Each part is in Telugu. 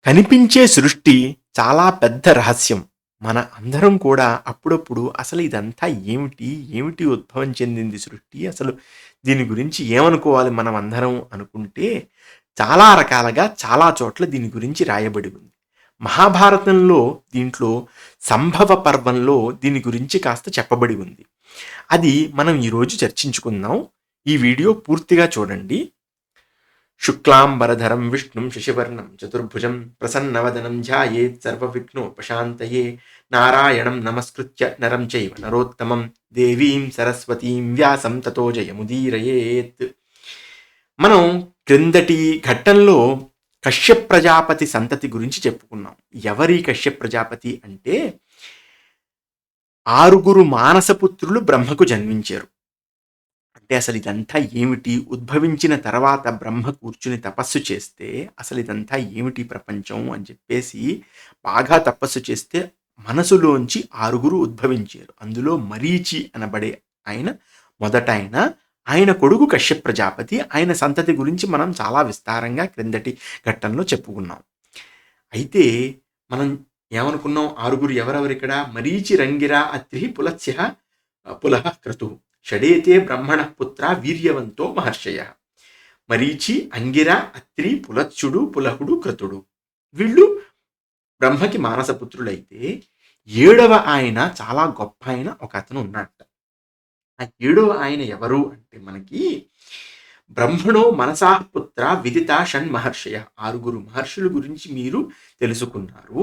కనిపించే సృష్టి చాలా పెద్ద రహస్యం. మన అందరం కూడా అప్పుడప్పుడు అసలు ఇదంతా ఏమిటి? ఏమిటి ఉద్భవం చెందింది సృష్టి? అసలు దీని గురించి ఏమనుకోవాలి మనం అందరం అనుకుంటే, చాలా రకాలుగా చాలా చోట్ల దీని గురించి రాయబడి ఉంది. మహాభారతంలో దీంట్లో సంభవ పర్వంలో దీని గురించి కాస్త చెప్పబడి ఉంది. అది మనం ఈరోజు చర్చించుకుందాం. ఈ వీడియో పూర్తిగా చూడండి. శుక్లాంబరధరం విష్ణుం శశివర్ణం చతుర్భుజం ప్రసన్నవదనం ధ్యాయేత్ సర్వవిఘ్నోపశాంతయే నారాయణం నమస్కృత్య నరం చైవ నరోత్తమం దేవీం సరస్వతీం వ్యాసం తతో జయముదీరయేత్. మనం క్రిందటి ఘట్టంలో కశ్యప్ ప్రజాపతి సంతతి గురించి చెప్పుకున్నాం. ఎవరి కశ్యప్ ప్రజాపతి అంటే, 6 మానసపుత్రులు బ్రహ్మకు జన్మించారు. అంటే అసలు ఇదంతా ఏమిటి? ఉద్భవించిన తర్వాత బ్రహ్మ కూర్చుని తపస్సు చేస్తే అసలు ఇదంతా ఏమిటి ప్రపంచం అని చెప్పేసి బాగా తపస్సు చేస్తే మనసులోంచి 6 ఉద్భవించారు. అందులో మరీచి అనబడే ఆయన మొదట ఆయన కొడుకు కశ్యప్ ప్రజాపతి. ఆయన సంతతి గురించి మనం చాలా విస్తారంగా క్రిందటి ఘట్టంలో చెప్పుకున్నాం. అయితే మనం ఏమనుకున్నాం? 6 ఎవరెవరు ఇక్కడ? మరీచి, రంగిరా, అత్రి, పులత్స్య, పులహ, క్రతు. షడేతే బ్రహ్మణ పుత్ర వీర్యవంతో మహర్షయ. మరీచి, అంగిర, అత్రి, పులత్సుడు, పులహుడు, క్రతుడు. వీళ్ళు బ్రహ్మకి మానసపుత్రులైతే 7వ ఆయన చాలా గొప్ప ఆయన ఒక అతను ఉన్నట్ట. ఆ 7వ ఆయన ఎవరు అంటే మనకి బ్రహ్మణో మనసాః పుత్ర విదిత షణ్మహర్షయ. 6 మహర్షుల గురించి మీరు తెలుసుకున్నారు.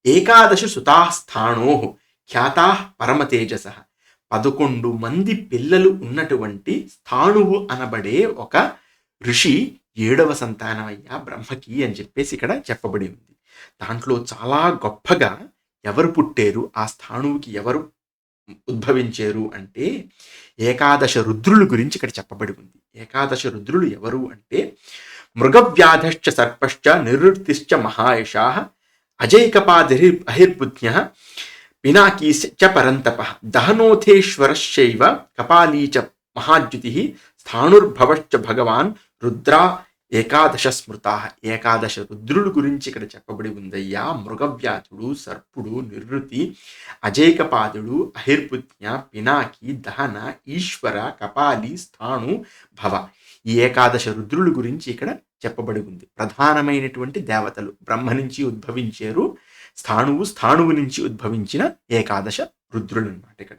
11 సుతాః స్థాణోః ఖ్యాతాః పరమతేజస. 11 మంది పిల్లలు ఉన్నటువంటి స్థాణువు అనబడే ఒక ఋషి 7వ సంతానమయ్యా బ్రహ్మకి అని చెప్పేసి ఇక్కడ చెప్పబడి ఉంది. దాంట్లో చాలా గొప్పగా ఎవరు పుట్టారు, ఆ స్థాణువుకి ఎవరు ఉద్భవించారు అంటే 11 రుద్రుల గురించి ఇక్కడ చెప్పబడి ఉంది. 11 రుద్రులు ఎవరు అంటే, మృగవ్యాధశ్చ సర్పశ్చ నివృత్తిశ్చ మహాయశాః అజైకపాదిర్ అహిర్బుధ్న్యః పినాకీశ్చ పరంతప దహనోథేశ్వరశ్చైవ కపాలీ చ మహాద్యుతిః స్థాణుర్భవశ్చ భగవాన్ రుద్రా 11 స్మృతాః. 11 రుద్రుల గురించి ఇక్కడ చెప్పబడి ఉందయ్యా. మృగవ్యాధుడు, సర్పుడు, నివృత్తి, అజైకపాదుడు, అహిర్బుధ్య, పినాకి, దహన, ఈశ్వర, కపాలి, స్థాణు, భవ. ఈ 11 రుద్రుల గురించి ఇక్కడ చెప్పబడి ఉంది. ప్రధానమైనటువంటి దేవతలు బ్రహ్మ నుంచి ఉద్భవించారు. స్థాణువు నుంచి ఉద్భవించిన 11 రుద్రులు అన్నమాట ఇక్కడ.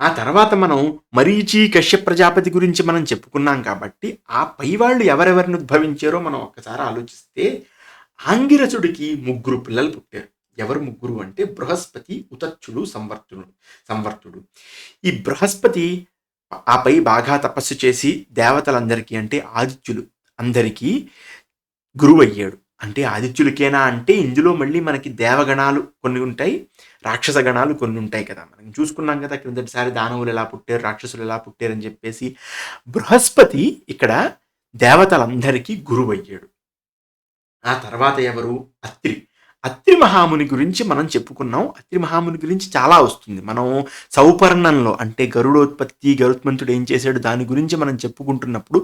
ఆ తర్వాత మనం మరీచి, కశ్యప్ ప్రజాపతి గురించి మనం చెప్పుకున్నాం కాబట్టి, ఆ పై వాళ్ళు ఎవరెవరిని ఉద్భవించారో మనం ఒక్కసారి ఆలోచిస్తే, ఆంగిరసుడికి 3 పిల్లలు పుట్టారు. ఎవరు 3 అంటే బృహస్పతి, ఉతచ్చుడు, సంవర్తుడు. ఈ బృహస్పతి ఆపై బాగా తపస్సు చేసి దేవతలందరికీ అంటే ఆదిత్యులు అందరికీ గురువు అయ్యాడు. అంటే ఆదిత్యులకేనా అంటే, ఇందులో మళ్ళీ మనకి దేవగణాలు కొన్ని ఉంటాయి, రాక్షస గణాలు కొన్ని ఉంటాయి కదా. మనం చూసుకున్నాం కదా క్రిందటిసారి దానవులు ఎలా పుట్టారు, రాక్షసులు ఎలా పుట్టారు అని చెప్పేసి. బృహస్పతి ఇక్కడ దేవతలందరికీ గురువు అయ్యాడు. ఆ తర్వాత ఎవరు? అత్రి మహాముని గురించి మనం చెప్పుకున్నాం. అత్రి మహాముని గురించి చాలా వస్తుంది. మనం సౌపర్ణంలో అంటే గరుడోత్పత్తి, గరుత్మంతుడు ఏం చేశాడు దాని గురించి మనం చెప్పుకుంటున్నప్పుడు,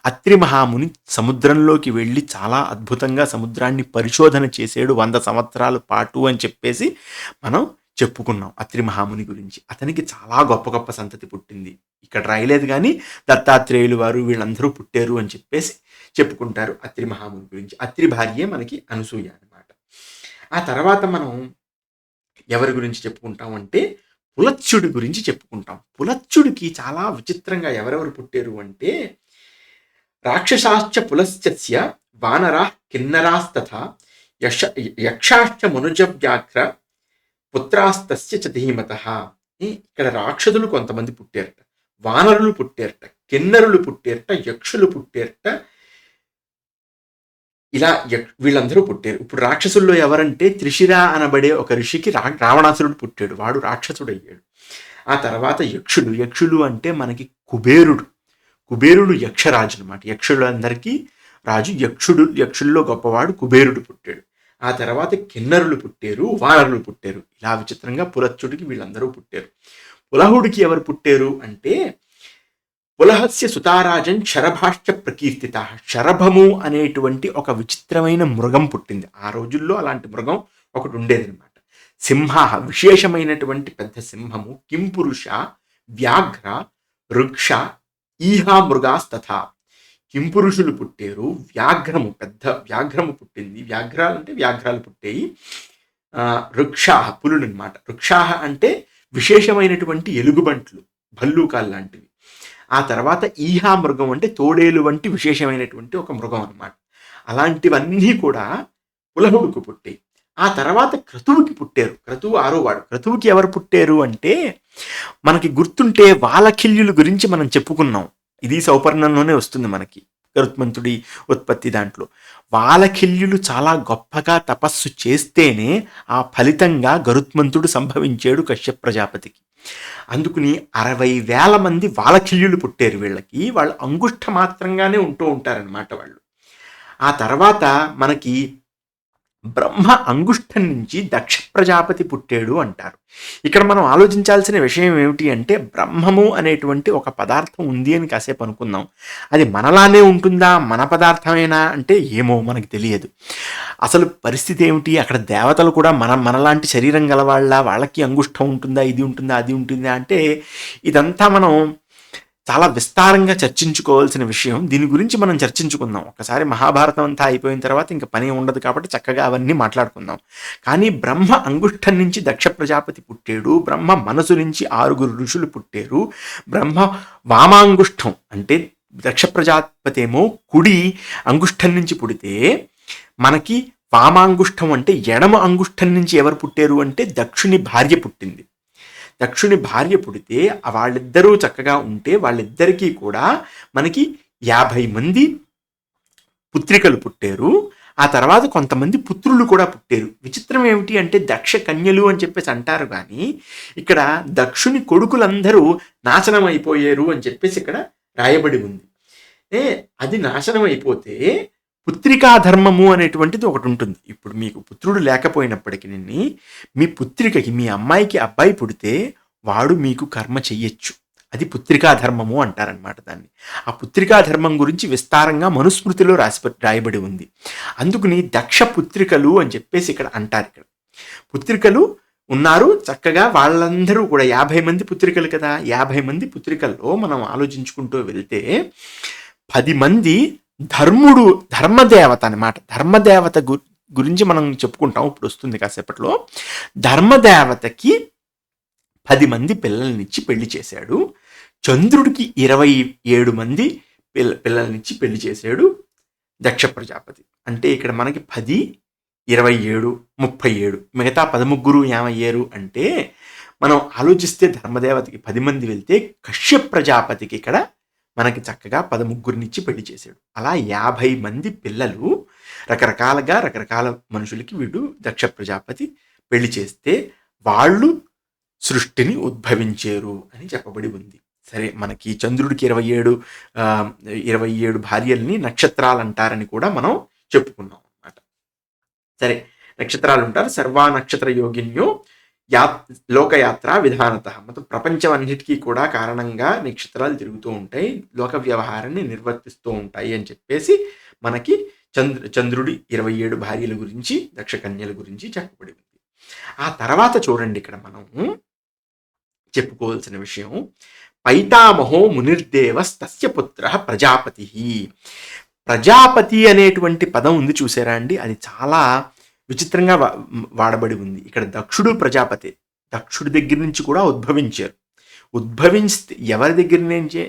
అత్రి మహాముని సముద్రంలోకి వెళ్ళి చాలా అద్భుతంగా సముద్రాన్ని పరిశోధన చేశాడు 100 సంవత్సరాల పాటు అని చెప్పేసి మనం చెప్పుకున్నాం అత్రి మహాముని గురించి. అతనికి చాలా గొప్ప గొప్ప సంతతి పుట్టింది. ఇక్కడ రాయలేదు కానీ దత్తాత్రేయులు వారు వీళ్ళందరూ పుట్టారు అని చెప్పేసి చెప్పుకుంటారు అత్రి మహాముని గురించి. అత్రి భార్యే మనకి అనసూయ అనమాట. ఆ తర్వాత మనం ఎవరి గురించి చెప్పుకుంటాం అంటే, పులత్సుడి గురించి చెప్పుకుంటాం. పులత్సుడికి చాలా విచిత్రంగా ఎవరెవరు పుట్టారు అంటే, రాక్షసాశ్చ పులశ్చస్య వానరాః కిన్నరాస్తథా యక్షాశ్చ మనుజ వ్యాఘ్ర పుత్రాస్తస్య చ ధీమతః. ఇక్కడ రాక్షసులు కొంతమంది పుట్టారట, వానరులు పుట్టారట, కిన్నరులు పుట్టారట, యక్షులు పుట్టారట. ఇలా వీళ్ళందరూ పుట్టారు. ఇప్పుడు రాక్షసుల్లో ఎవరంటే, త్రిశిర అనబడే ఒక ఋషికి రావణాసురుడు పుట్టాడు. వాడు రాక్షసుడు అయ్యాడు. ఆ తర్వాత యక్షులు అంటే మనకి కుబేరుడు యక్షరాజు అనమాట. యక్షులందరికీ రాజు యక్షుల్లో గొప్పవాడు కుబేరుడు పుట్టాడు. ఆ తర్వాత కిన్నరులు పుట్టారు, వానరులు పుట్టారు. ఇలా విచిత్రంగా పులత్సుడికి వీళ్ళందరూ పుట్టారు. పులహుడికి ఎవరు పుట్టారు అంటే, పులహస్య సుతారాజన్ శరభాశ్చ ప్రకీర్తిత. శరభము అనేటువంటి ఒక విచిత్రమైన మృగం పుట్టింది. ఆ రోజుల్లో అలాంటి మృగం ఒకటి ఉండేదన్నమాట. సింహ, విశేషమైనటువంటి పెద్ద సింహము, కింపురుష, వ్యాఘ్ర, వృక్ష, ఈహా మృగాస్తథా. కింపురుషులు పుట్టారు, వ్యాఘ్రము, పెద్ద వ్యాఘ్రము పుట్టింది. వ్యాఘ్రాలు అంటే వ్యాఘ్రాలు పుట్టాయి. వృక్షాహ, పులులు అనమాట. వృక్షాహ అంటే విశేషమైనటువంటి ఎలుగుబంట్లు, భల్లూకాలు లాంటివి. ఆ తర్వాత ఈహా మృగం అంటే తోడేలు వంటి విశేషమైనటువంటి ఒక మృగం అనమాట. అలాంటివన్నీ కూడా పులహుడుకు పుట్టాయి. ఆ తర్వాత క్రతువుకి పుట్టారు. క్రతువు 6వ వాడు. క్రతువుకి ఎవరు పుట్టారు అంటే మనకి గుర్తుంటే వాలఖిల్యుల గురించి మనం చెప్పుకున్నాం. ఇది సౌపర్ణంలోనే వస్తుంది మనకి, గరుత్మంతుడి ఉత్పత్తి దాంట్లో. వాలఖిల్యులు చాలా గొప్పగా తపస్సు చేస్తేనే ఆ ఫలితంగా గరుత్మంతుడు సంభవించాడు కశ్యప ప్రజాపతికి. అందుకుని 60,000 మంది వాలఖిల్యులు పుట్టారు వీళ్ళకి. వాళ్ళు అంగుష్ట మాత్రంగానే ఉంటూ ఉంటారనమాట వాళ్ళు. ఆ తర్వాత మనకి బ్రహ్మ అంగుష్టం నుంచి దక్ష ప్రజాపతి పుట్టాడు అంటారు. ఇక్కడ మనం ఆలోచించాల్సిన విషయం ఏమిటి అంటే, బ్రహ్మము అనేటువంటి ఒక పదార్థం ఉంది అని కాసేపు అనుకుందాం. అది మనలానే ఉంటుందా, మన పదార్థమేనా అంటే ఏమో మనకి తెలియదు. అసలు పరిస్థితి ఏమిటి, అక్కడ దేవతలు కూడా మనలాంటి శరీరం గలవాళ్ళ, వాళ్ళకి అంగుష్టం ఉంటుందా, ఇది ఉంటుందా, అది ఉంటుందా అంటే ఇదంతా మనం చాలా విస్తారంగా చర్చించుకోవాల్సిన విషయం. దీని గురించి మనం చర్చించుకుందాం ఒకసారి. మహాభారతం అంతా అయిపోయిన తర్వాత ఇంకా పని ఉండదు కాబట్టి చక్కగా అవన్నీ మాట్లాడుకుందాం. కానీ బ్రహ్మ అంగుష్టం నుంచి దక్ష ప్రజాపతి పుట్టాడు. బ్రహ్మ మనసు నుంచి 6 ఋషులు పుట్టారు. బ్రహ్మ వామాంగుష్టం అంటే దక్ష ప్రజాపతి ఏమో కుడి అంగుష్టం నుంచి పుడితే, మనకి వామాంగుష్టం అంటే ఎడమ అంగుష్టం నుంచి ఎవరు పుట్టారు అంటే దక్షుని భార్య పుట్టింది. దక్షుని భార్య పుడితే వాళ్ళిద్దరూ చక్కగా ఉంటే వాళ్ళిద్దరికీ కూడా మనకి 50 మంది పుత్రికలు పుట్టారు. ఆ తర్వాత కొంతమంది పుత్రులు కూడా పుట్టారు. విచిత్రం ఏమిటి అంటే దక్ష కన్యలు అని చెప్పేసి అంటారు, కానీ ఇక్కడ దక్షుని కొడుకులందరూ నాశనం అయిపోయారు అని చెప్పేసి ఇక్కడ రాయబడి ఉంది. అది నాశనం అయిపోతే పుత్రికా ధర్మము అనేటువంటిది ఒకటి ఉంటుంది. ఇప్పుడు మీకు పుత్రుడు లేకపోయినప్పటికీ మీ పుత్రికకి, మీ అమ్మాయికి అబ్బాయి పుడితే వాడు మీకు కర్మ చెయ్యొచ్చు. అది పుత్రికా ధర్మము అంటారనమాట దాన్ని. ఆ పుత్రికా ధర్మం గురించి విస్తారంగా మనుస్మృతిలో రాయబడి ఉంది. అందుకని దక్ష పుత్రికలు అని చెప్పేసి ఇక్కడ అంటారు. ఇక్కడ పుత్రికలు ఉన్నారు చక్కగా. వాళ్ళందరూ కూడా 50 మంది పుత్రికలు కదా. 50 మంది పుత్రికల్లో మనం ఆలోచించుకుంటూ వెళ్తే 10 మంది ధర్మదేవత అనమాట. ధర్మదేవత గురించి మనం చెప్పుకుంటాం, ఇప్పుడు వస్తుంది కాసేపట్లో. ధర్మదేవతకి 10 మంది పిల్లల్నిచ్చి పెళ్లి చేశాడు. చంద్రుడికి 27 మంది పిల్లల్నిచ్చి పెళ్లి చేశాడు దక్ష ప్రజాపతి. అంటే ఇక్కడ మనకి 10, 27, 37, మిగతా 13 ఏమయ్యారు అంటే, మనం ఆలోచిస్తే ధర్మదేవతకి 10 మంది వెళ్తే కశ్యప ప్రజాపతికి ఇక్కడ మనకి చక్కగా 13 పెళ్లి చేశాడు. అలా 50 మంది పిల్లలు రకరకాల మనుషులకి వీడు దక్ష ప్రజాపతి పెళ్లి చేస్తే వాళ్ళు సృష్టిని ఉద్భవించారు అని చెప్పబడి ఉంది. సరే, మనకి చంద్రుడికి 27 భార్యల్ని నక్షత్రాలు అంటారని కూడా మనం చెప్పుకున్నాం అన్నమాట. సరే, నక్షత్రాలు ఉంటారు. సర్వా నక్షత్ర యోగిన్యో లోకయాత్ర విధానత. మొత్తం ప్రపంచం అన్నిటికీ కూడా కారణంగా నక్షత్రాలు తిరుగుతూ ఉంటాయి, లోక వ్యవహారాన్ని నిర్వర్తిస్తూ ఉంటాయి అని చెప్పేసి మనకి చంద్రుడి 27 భార్యల గురించి, దక్ష కన్యల గురించి చెప్పబడి ఉంది. ఆ తర్వాత చూడండి, ఇక్కడ మనం చెప్పుకోవాల్సిన విషయం, పైతామహో మునిర్దేవస్తస్య పుత్ర ప్రజాపతి. ప్రజాపతి అనేటువంటి పదం ఉంది చూసారా అండి, అది చాలా విచిత్రంగా వాడబడి ఉంది. ఇక్కడ దక్షుడు ప్రజాపతి, దక్షుడి దగ్గర నుంచి కూడా ఉద్భవించారు. ఉద్భవించి ఎవరి దగ్గర నుంచి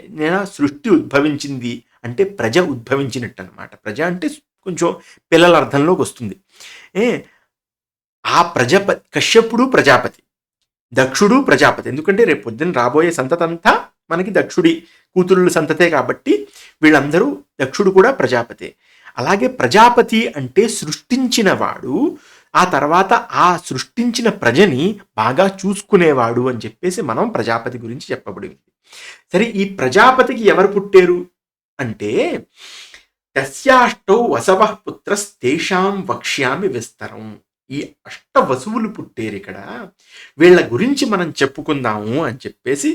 సృష్టి ఉద్భవించింది అంటే ప్రజ ఉద్భవించినట్టు అనమాట. ప్రజ అంటే కొంచెం పిల్లల అర్థంలోకి వస్తుంది. ఆ కశ్యపుడు ప్రజాపతి, దక్షుడు ప్రజాపతి. ఎందుకంటే రేపు పొద్దున్న రాబోయే సంతతంతా మనకి దక్షుడి కూతురుల సంతతే కాబట్టి వీళ్ళందరూ, దక్షుడు కూడా ప్రజాపతే. అలాగే ప్రజాపతి అంటే సృష్టించిన వాడు, ఆ తర్వాత ఆ సృష్టించిన ప్రజని బాగా చూసుకునేవాడు అని చెప్పేసి మనం ప్రజాపతి గురించి చెప్పబడింది. సరే, ఈ ప్రజాపతికి ఎవరు పుట్టారు అంటే, తస్యాష్టౌ వసవ పుత్రస్తేషాం వక్ష్యామి విస్తరం. ఈ 8 వసువులు పుట్టారు ఇక్కడ. వీళ్ళ గురించి మనం చెప్పుకుందాము అని చెప్పేసి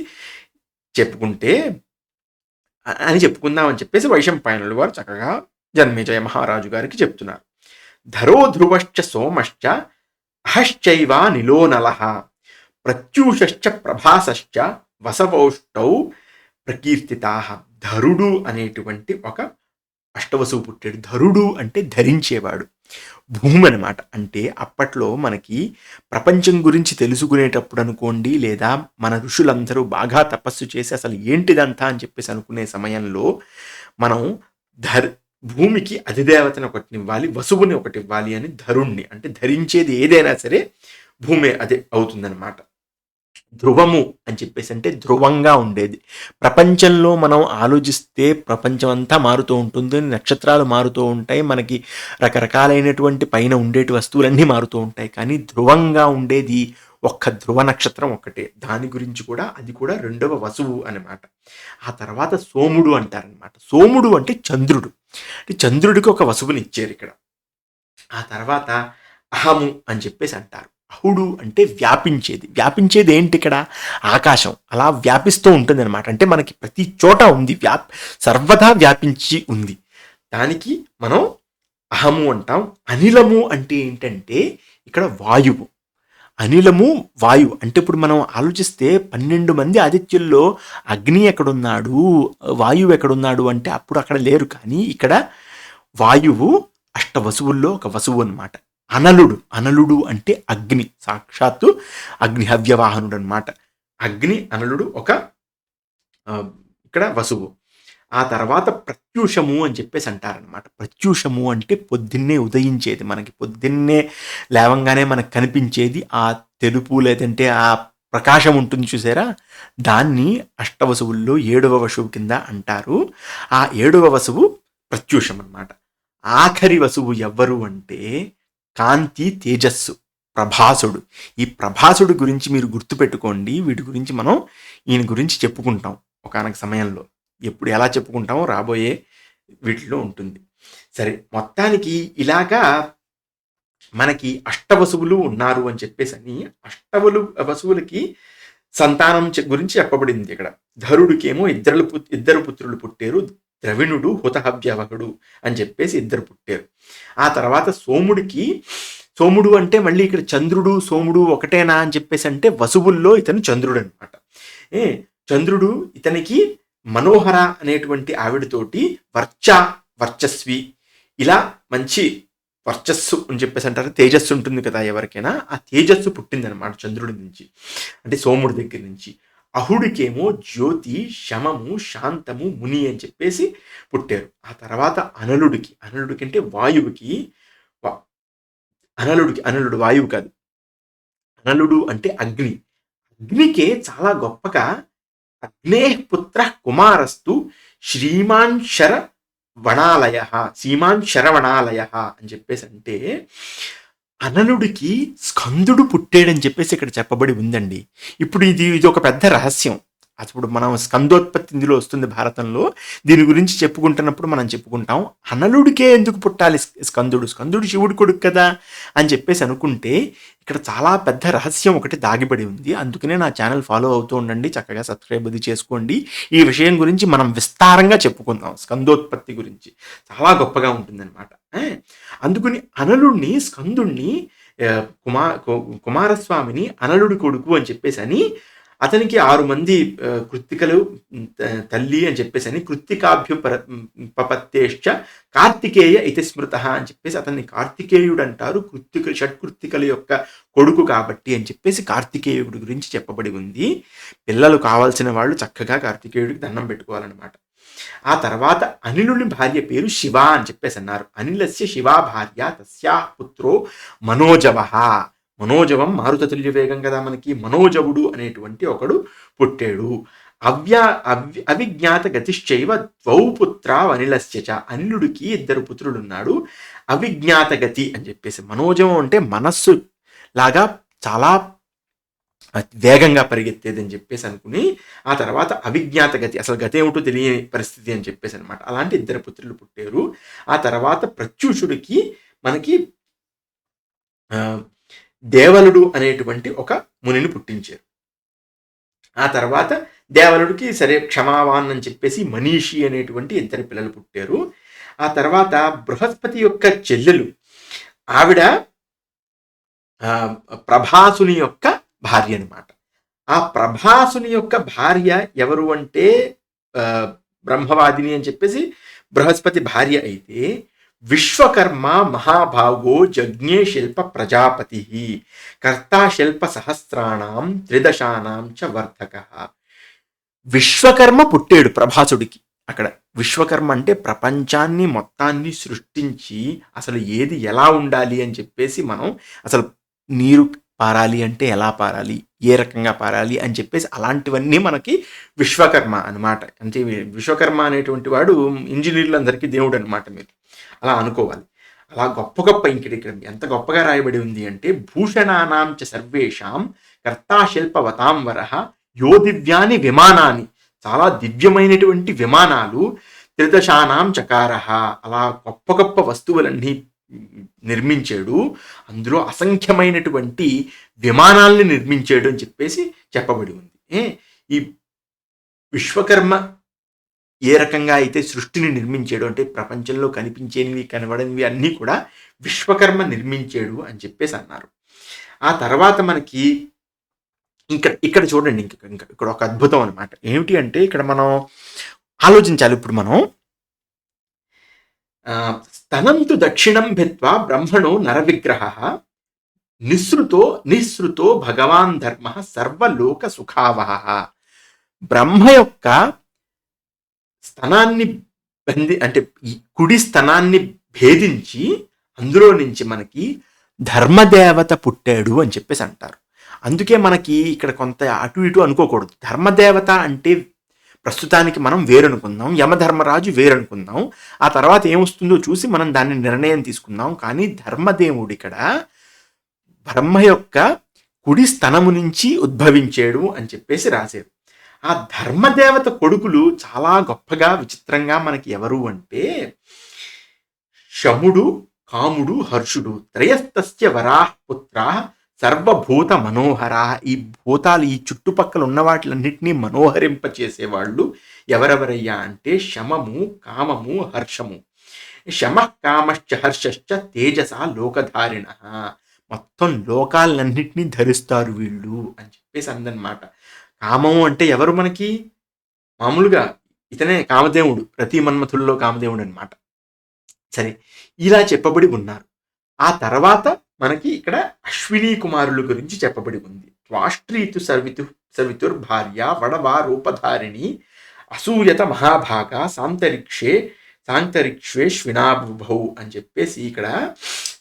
చెప్పుకుంటే, అని చెప్పుకుందామని చెప్పేసి వైశంపాయనుల వారు చక్కగా జన్మేజయ మహారాజు గారికి చెప్తున్నారు. ధరో ధ్రువశ్చ సోమశ్చ అహశ్చైవ నిలోనలః ప్రత్యూషశ్చ ప్రభాసశ్చ వసవౌష్టౌ ప్రకీర్తితాః. ధరుడు అనేటువంటి ఒక అష్టవసువు పుట్టాడు. ధరుడు అంటే ధరించేవాడు, భూమి అనమాట. అంటే అప్పట్లో మనకి ప్రపంచం గురించి తెలుసుకునేటప్పుడు అనుకోండి, లేదా మన ఋషులందరూ బాగా తపస్సు చేసి అసలు ఏంటిదంతా అని చెప్పేసి అనుకునే సమయంలో మనం భూమికి అధిదేవతని ఒకటినివ్వాలి, వసువుని ఒకటి ఇవ్వాలి అని ధరుణ్ణి, అంటే ధరించేది ఏదైనా సరే భూమి అదే అవుతుందన్నమాట. ధ్రువము అని చెప్పేసి అంటే ధ్రువంగా ఉండేది. ప్రపంచంలో మనం ఆలోచిస్తే ప్రపంచం అంతా మారుతూ ఉంటుంది, నక్షత్రాలు మారుతూ ఉంటాయి, మనకి రకరకాలైనటువంటి పైన ఉండేటి వస్తువులన్నీ మారుతూ ఉంటాయి. కానీ ధ్రువంగా ఉండేది ఒక్క ధ్రువ నక్షత్రం ఒక్కటే. దాని గురించి కూడా అది కూడా రెండవ వసువు అనమాట. ఆ తర్వాత సోముడు అంటారనమాట. సోముడు అంటే చంద్రుడు. అంటే చంద్రుడికి ఒక వసువుని ఇచ్చారు ఇక్కడ. ఆ తర్వాత అహము అని చెప్పేసి అంటారు. అహుడు అంటే వ్యాపించేది. వ్యాపించేది ఏంటి ఇక్కడ? ఆకాశం అలా వ్యాపిస్తూ ఉంటుంది అనమాట. అంటే మనకి ప్రతి చోట ఉంది, సర్వదా వ్యాపించి ఉంది. దానికి మనం అహము అంటాం. అనిలము అంటే ఏంటంటే ఇక్కడ వాయువు. అనిలము వాయువు అంటే ఇప్పుడు మనం ఆలోచిస్తే 12 మంది ఆదిత్యుల్లో అగ్ని ఎక్కడున్నాడు, వాయువు ఎక్కడున్నాడు అంటే అప్పుడు అక్కడ లేరు. కానీ ఇక్కడ వాయువు అష్టవసువుల్లో ఒక వసువు అనమాట. అనలుడు అంటే అగ్ని, సాక్షాత్తు అగ్ని హవ్యవాహనుడు అనమాట. అగ్ని అనలుడు ఒక ఇక్కడ వసువు. ఆ తర్వాత ప్రత్యూషము అని చెప్పేసి అంటారనమాట. ప్రత్యూషము అంటే పొద్దున్నే ఉదయించేది, మనకి పొద్దున్నే లేవంగానే మనకు కనిపించేది ఆ తెలుపు లేదంటే ఆ ప్రకాశం ఉంటుంది చూసారా, దాన్ని అష్టవసువుల్లో 7వ వసువు కింద అంటారు. ఆ 7వ వసువు ప్రత్యూషం అనమాట. ఆఖరి వసువు ఎవ్వరు అంటే కాంతి, తేజస్సు, ప్రభాసుడు. ఈ ప్రభాసుడు గురించి మీరు గుర్తుపెట్టుకోండి. వీటి గురించి మనం ఈయన గురించి చెప్పుకుంటాం ఒకానొక సమయంలో. ఎప్పుడు ఎలా చెప్పుకుంటామో రాబోయే వీటిలో ఉంటుంది. సరే, మొత్తానికి ఇలాగా మనకి అష్టవసువులు ఉన్నారు అని చెప్పేసి అని వసువులకి సంతానం గురించి చెప్పబడింది ఇక్కడ. ధరుడికేమో ఇద్దరు పుత్రులు పుట్టారు. ద్రవిణుడు, హుతహవ్యవహుడు అని చెప్పేసి 2 పుట్టారు. ఆ తర్వాత సోముడు అంటే మళ్ళీ ఇక్కడ చంద్రుడు సోముడు ఒకటేనా అని చెప్పేసి అంటే వసువుల్లో ఇతను చంద్రుడు అనమాట. చంద్రుడు ఇతనికి మనోహర అనేటువంటి ఆవిడతోటి వర్చస్వి, ఇలా మంచి వర్చస్సు అని చెప్పేసి అంటారు. తేజస్సు ఉంటుంది కదా ఎవరికైనా, ఆ తేజస్సు పుట్టిందనమాట చంద్రుడి నుంచి, అంటే సోముడి దగ్గర నుంచి. అహుడికేమో జ్యోతి, శమము, శాంతము, ముని అని చెప్పేసి పుట్టారు. ఆ తర్వాత అనలుడికి అంటే వాయువుకి, అనలుడు వాయువు కాదు, అనలుడు అంటే అగ్నికే చాలా గొప్పగా అగ్నే పుత్ర కుమారస్తు శ్రీమాన్ శరవణాలయ అని చెప్పేసి అంటే అనలుడికి స్కందుడు పుట్టాడని చెప్పేసి ఇక్కడ చెప్పబడి ఉందండి. ఇప్పుడు ఇది ఒక పెద్ద రహస్యం. అప్పుడు మనం స్కందోత్పత్తి ఇందులో వస్తుంది భారతంలో. దీని గురించి చెప్పుకుంటున్నప్పుడు మనం చెప్పుకుంటాం, అనలుడికే ఎందుకు పుట్టాలి స్కందుడు శివుడి కొడుకు కదా అని చెప్పేసి అనుకుంటే ఇక్కడ చాలా పెద్ద రహస్యం ఒకటి దాగిపడి ఉంది. అందుకనే నా ఛానల్ ఫాలో అవుతూ ఉండండి, చక్కగా సబ్స్క్రైబ్ అది చేసుకోండి. ఈ విషయం గురించి మనం విస్తారంగా చెప్పుకుందాం. స్కందోత్పత్తి గురించి చాలా గొప్పగా ఉంటుందన్నమాట. అందుకని అనలుడిని, స్కందుణ్ణి, కుమారస్వామిని అనలుడి కొడుకు అని చెప్పేసి అని, అతనికి 6 మంది కృత్తికలు తల్లి అని చెప్పేసి అని, కృత్తికాభ్యుపపత్తేశ్చ కార్తికేయ ఇతి స్మృత అని చెప్పేసి అతన్ని కార్తికేయుడు అంటారు. షట్కృత్తికల యొక్క కొడుకు కాబట్టి అని చెప్పేసి కార్తికేయుడి గురించి చెప్పబడి ఉంది. పిల్లలు కావాల్సిన వాళ్ళు చక్కగా కార్తికేయుడికి దండం పెట్టుకోవాలన్నమాట. ఆ తర్వాత అనిలుని భార్య పేరు శివ అని చెప్పేసి అన్నారు. అనిలస్య శివా భార్య తస్యా పుత్రో మనోజవం మారుతతుల్య వేగం కదా మనకి. మనోజవుడు అనేటువంటి ఒకడు పుట్టాడు. అవిజ్ఞాత గతిశ్చైవ ద్వౌ పుత్ర అనిలస్య. అనిలుడికి 2 పుత్రులు ఉన్నాడు. అవిజ్ఞాత గతి అని చెప్పేసి, మనోజవం అంటే మనస్సు లాగా చాలా వేగంగా పరిగెత్తేది అని చెప్పేసి అనుకుని, ఆ తర్వాత అవిజ్ఞాత గతి, అసలు గతి ఏమిటో తెలియని పరిస్థితి అని చెప్పేసి అనమాట. అలాంటి 2 పుత్రులు పుట్టారు. ఆ తర్వాత ప్రత్యూషుడికి మనకి దేవలుడు అనేటువంటి ఒక మునిని పుట్టించారు. ఆ తర్వాత దేవలుడికి సరే క్షమావాన్ అని చెప్పేసి మనీషి అనేటువంటి ఇద్దరు పిల్లలు పుట్టారు. ఆ తర్వాత బృహస్పతి యొక్క చెల్లెలు ఆవిడ ప్రభాసుని యొక్క భార్య అనమాట. ఆ ప్రభాసుని యొక్క భార్య ఎవరు అంటే బ్రహ్మవాదిని అని చెప్పేసి బృహస్పతి భార్య అయితే, విశ్వకర్మ మహాభాగో జజ్ఞే శిల్ప ప్రజాపతి కర్తా శిల్ప సహస్రాణం త్రిదశానాం చ వర్ధక. విశ్వకర్మ పుట్టాడు ప్రభాసుడికి. అక్కడ విశ్వకర్మ అంటే ప్రపంచాన్ని మొత్తాన్ని సృష్టించి అసలు ఏది ఎలా ఉండాలి అని చెప్పేసి మనం అసలు నీరు పారాలి అంటే ఎలా పారాలి, ఏ రకంగా పారాలి అని చెప్పేసి అలాంటివన్నీ మనకి విశ్వకర్మ అనమాట. అంటే విశ్వకర్మ అనేటువంటి వాడు ఇంజనీర్లందరికీ దేవుడు అనమాట. మీరు అలా అనుకోవాలి. అలా గొప్ప గొప్ప ఇక్కడ ఎంత గొప్పగా రాయబడి ఉంది అంటే, భూషణానాం చ సర్వేషాం కర్తా శిల్పవతాం వరః యో దివ్యాని విమానాన్ని, చాలా దివ్యమైనటువంటి విమానాలు, త్రిదశానాం చకారః, అలా గొప్ప గొప్ప వస్తువులన్నీ నిర్మించాడు, అందులో అసంఖ్యమైనటువంటి విమానాల్ని నిర్మించాడు అని చెప్పేసి చెప్పబడి ఉంది. ఈ విశ్వకర్మ ఏ రకంగా అయితే సృష్టిని నిర్మించాడు అంటే ప్రపంచంలో కనిపించేవి కనబడనివి అన్నీ కూడా విశ్వకర్మ నిర్మించాడు అని చెప్పేసి అన్నారు. ఆ తర్వాత మనకి ఇక్కడ చూడండి, ఇక్కడ ఒక అద్భుతం అనమాట. ఏమిటి అంటే ఇక్కడ మనం ఆలోచించాలి. ఇప్పుడు మనం స్తనంతు దక్షిణం భిత్వా బ్రహ్మణో నరవిగ్రహ నిస్సృతో భగవాన్ ధర్మ సర్వలోక సుఖావహ. బ్రహ్మ యొక్క స్తనాన్ని అంటే కుడి స్తనాన్ని భేదించి అందులో నుంచి మనకి ధర్మదేవత పుట్టాడు అని చెప్పేసి అంటారు. అందుకే మనకి ఇక్కడ కొంత అటు ఇటు అనుకోకూడదు. ధర్మదేవత అంటే ప్రస్తుతానికి మనం వేరనుకుందాం, యమధర్మరాజు వేరనుకుందాం, ఆ తర్వాత ఏమొస్తుందో చూసి మనం దాన్ని నిర్ణయం తీసుకుందాం. కానీ ధర్మదేవుడు ఇక్కడ బ్రహ్మ యొక్క కుడి స్తనము నుంచి ఉద్భవించాడు అని చెప్పేసి రాశారు. ఆ ధర్మదేవత కొడుకులు చాలా గొప్పగా విచిత్రంగా మనకి ఎవరు అంటే శముడు, కాముడు, హర్షుడు. త్రయస్తస్య వరాహ పుత్రా సర్వభూత మనోహర. ఈ భూతాలు, ఈ చుట్టుపక్కల ఉన్న వాటిలన్నింటినీ మనోహరింపచేసేవాళ్ళు ఎవరెవరయ్యా అంటే శమము, కామము, హర్షము. శమ కామశ్చ హర్షశ్చ తేజస లోకధారిణ. మొత్తం లోకాలన్నింటినీ ధరిస్తారు వీళ్ళు అని చెప్పేసి అందనమాట. కామము అంటే ఎవరు మనకి మామూలుగా ఇతనే కామదేవుడు, ప్రతి మన్మథుల్లో కామదేవుడు అనమాట. సరే, ఇలా చెప్పబడి ఉన్నారు. ఆ తర్వాత మనకి ఇక్కడ అశ్విని కుమారుల గురించి చెప్పబడి ఉంది. రాష్ట్రీతు సవితుర్ భార్య వడవా రూపధారిణి అసూయత మహాభాగ సాంతరిక్షేష్వినాభౌ అని చెప్పేసి ఇక్కడ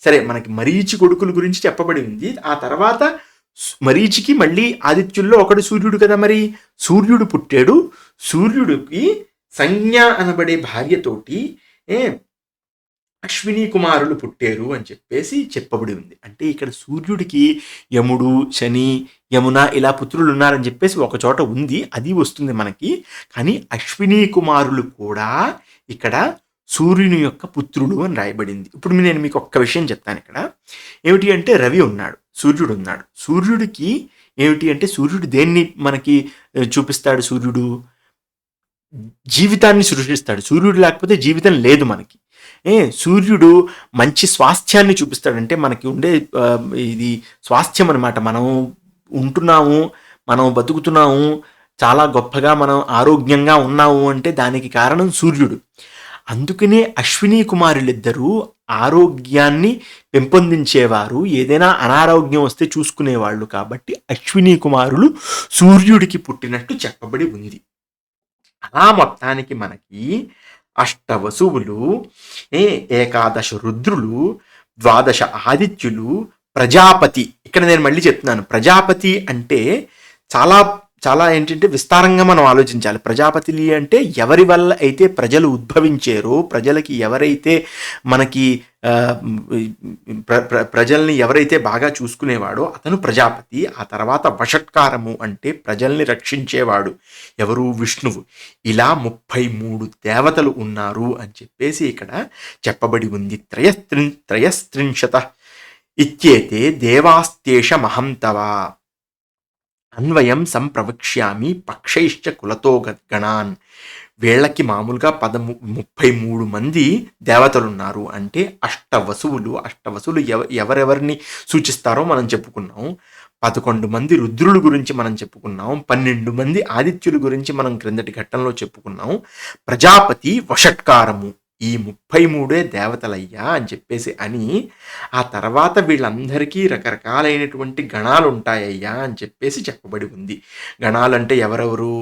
సరే మనకి మరీచి కొడుకుల గురించి చెప్పబడి ఉంది. ఆ తర్వాత మరీచికి మళ్ళీ ఆదిత్యుల్లో ఒకడు సూర్యుడు కదా, మరి సూర్యుడు పుట్టాడు. సూర్యుడికి సంజ్ఞ అనబడే భార్యతోటి అశ్విని కుమారులు పుట్టారు అని చెప్పేసి చెప్పబడి ఉంది. అంటే ఇక్కడ సూర్యుడికి యముడు, శని, యమున ఇలా పుత్రులు ఉన్నారని చెప్పేసి ఒక చోట ఉంది, అది వస్తుంది మనకి. కానీ అశ్విని కుమారులు కూడా ఇక్కడ సూర్యుని యొక్క పుత్రుడు అని రాయబడింది. ఇప్పుడు నేను మీకు ఒక్క విషయం చెప్తాను. ఇక్కడ ఏమిటి అంటే రవి ఉన్నాడు, సూర్యుడు ఉన్నాడు. సూర్యుడికి ఏమిటి అంటే సూర్యుడు దేన్ని మనకి చూపిస్తాడు? సూర్యుడు జీవితాన్ని సృష్టిస్తాడు. సూర్యుడు లేకపోతే జీవితం లేదు మనకి. సూర్యుడు మంచి స్వాస్థ్యాన్ని చూపిస్తాడంటే మనకి ఉండే ఇది స్వాస్థ్యం అనమాట. మనం ఉంటున్నాము, మనం బతుకుతున్నాము, చాలా గొప్పగా మనం ఆరోగ్యంగా ఉన్నాము అంటే దానికి కారణం సూర్యుడు. అందుకనే అశ్విని కుమారులిద్దరూ ఆరోగ్యాన్ని పెంపొందించేవారు, ఏదైనా అనారోగ్యం వస్తే చూసుకునేవాళ్ళు. కాబట్టి అశ్విని కుమారులు సూర్యుడికి పుట్టినట్టు చెప్పబడి ఉంది. అలా మొత్తానికి మనకి అష్టవసువులు, ఏకాదశ రుద్రులు, 12 ఆదిత్యులు, ప్రజాపతి. ఇక్కడ నేను మళ్ళీ చెప్తున్నాను, ప్రజాపతి అంటే చాలా చాలా ఏంటంటే విస్తారంగా మనం ఆలోచించాలి. ప్రజాపతిలి అంటే ఎవరి వల్ల అయితే ప్రజలు ఉద్భవించారో, ప్రజలకి ఎవరైతే మనకి ప్రజల్ని ఎవరైతే బాగా చూసుకునేవాడో అతను ప్రజాపతి. ఆ తర్వాత వషట్కారము అంటే ప్రజల్ని రక్షించేవాడు ఎవరు? విష్ణువు. ఇలా 33 దేవతలు ఉన్నారు అని చెప్పేసి ఇక్కడ చెప్పబడి ఉంది. త్రయస్త్రింశత ఇత్యేతే దేవాస్తేష మహంతవా. అన్వయం సంప్రవక్ష్యామి పక్షైశ్చ కులతో గణాన్. వీళ్ళకి మామూలుగా 33 మంది దేవతలున్నారు. అంటే అష్టవసువులు ఎవరెవరిని సూచిస్తారో మనం చెప్పుకున్నాం. 11 మంది రుద్రుల గురించి మనం చెప్పుకున్నాం. 12 మంది ఆదిత్యుల గురించి మనం క్రిందటి ఘట్టంలో చెప్పుకున్నాం. ప్రజాపతి వషట్కారము, ఈ 33 దేవతలయ్యా అని చెప్పేసి అని, ఆ తర్వాత వీళ్ళందరికీ రకరకాలైనటువంటి గణాలు ఉంటాయ్యా అని చెప్పేసి చెప్పబడి ఉంది. గణాలంటే ఎవరెవరు?